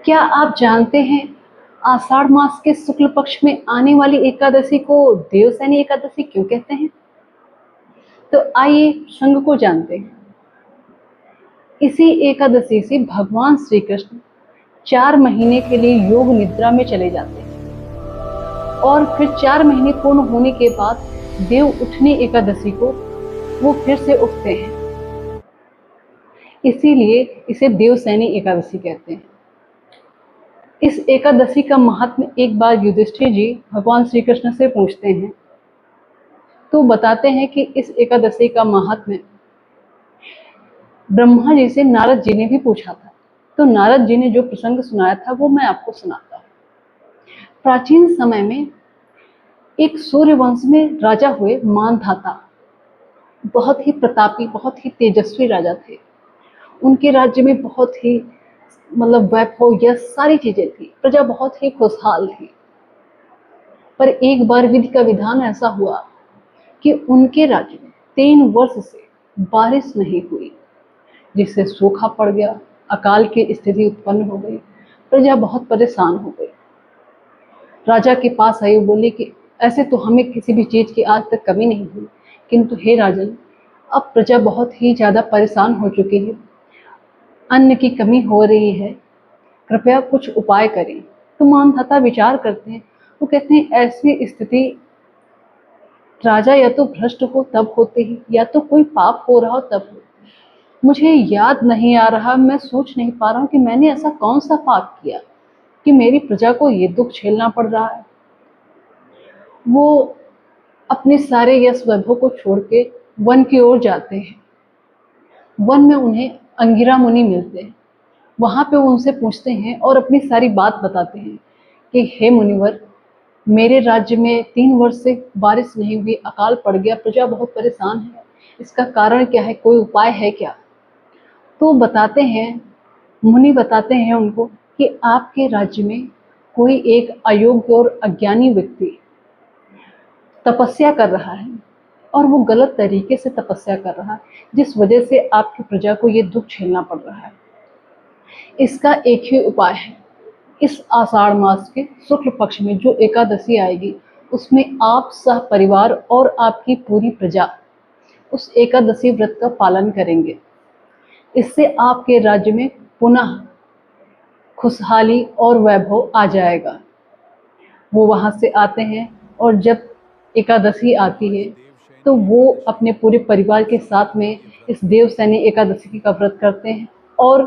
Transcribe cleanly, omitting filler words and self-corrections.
क्या आप जानते हैं आषाढ़ मास के शुक्ल पक्ष में आने वाली एकादशी को देवसैनी एकादशी क्यों कहते हैं? तो आइए संग को जानते हैं। इसी एकादशी से भगवान श्री कृष्ण 4 महीने के लिए योग निद्रा में चले जाते हैं और फिर 4 महीने पूर्ण होने के बाद देव उठनी एकादशी को वो फिर से उठते हैं। इसीलिए इसे देवसैनी एकादशी कहते हैं। इस एकादशी का महात्म्य एक बार युधिष्ठिर जी भगवान श्री कृष्ण से पूछते हैं, तो बताते हैं कि इस एकादशी का महात्म्य ब्रह्मा जी से नारद जी ने भी पूछा था। तो नारद जी ने जो प्रसंग सुनाया था वो मैं आपको सुनाता हूँ। प्राचीन समय में एक सूर्यवंश में राजा हुए मानधाता बहुत ही प्रतापी, बहुत ही तेजस्वी राजा थे। उनके राज्य में बहुत ही वैभव, यह सारी चीजें थी। प्रजा बहुत ही खुशहाल थी। पर एक बार विधि का विधान ऐसा हुआ कि उनके राज्य में 3 वर्ष से बारिश नहीं हुई, जिससे सूखा पड़ गया, अकाल की स्थिति उत्पन्न हो गई। प्रजा बहुत परेशान हो गई। राजा के पास आई, बोली कि ऐसे तो हमें किसी भी चीज की आज तक कमी नहीं हुई, किंतु हे राजन, अब प्रजा बहुत ही ज्यादा परेशान हो चुकी है, अन्न की कमी हो रही है, कृपया कुछ उपाय करें। तो मानधाता विचार करते हैं। वो कहते हैं ऐसी स्थिति राजा या तो भ्रष्ट हो तब होते ही, या तो कोई पाप हो रहा हो तब हो। मुझे याद नहीं आ रहा, मैं सोच नहीं पा रहा हूँ कि मैंने ऐसा कौन सा पाप किया कि मेरी प्रजा को ये दुख झेलना पड़ रहा है। वो अपने सारे यश वैभव को छोड़ के वन की ओर जाते हैं। वन में उन्हें अंगिरा मुनि मिलते हैं। वहां पे वो उनसे पूछते हैं और अपनी सारी बात बताते हैं कि हे मुनिवर, मेरे राज्य में 3 वर्ष से बारिश नहीं हुई, अकाल पड़ गया, प्रजा बहुत परेशान है, इसका कारण क्या है, कोई उपाय है क्या? तो बताते हैं, मुनि बताते हैं उनको कि आपके राज्य में कोई एक अयोग्य और अज्ञानी व्यक्ति तपस्या कर रहा है और वो गलत तरीके से तपस्या कर रहा है, जिस वजह से आपकी प्रजा को ये दुख झेलना पड़ रहा है। इसका एक ही उपाय है, इस आषाढ़ मास के शुक्ल पक्ष में जो एकादशी आएगी उसमें आप सह परिवार और आपकी पूरी प्रजा उस एकादशी व्रत का पालन करेंगे। इससे आपके राज्य में पुनः खुशहाली और वैभव आ जाएगा। वो वहां से आते हैं और जब एकादशी आती है तो वो अपने पूरे परिवार के साथ में इस देवसैनी एकादशी का व्रत करते हैं और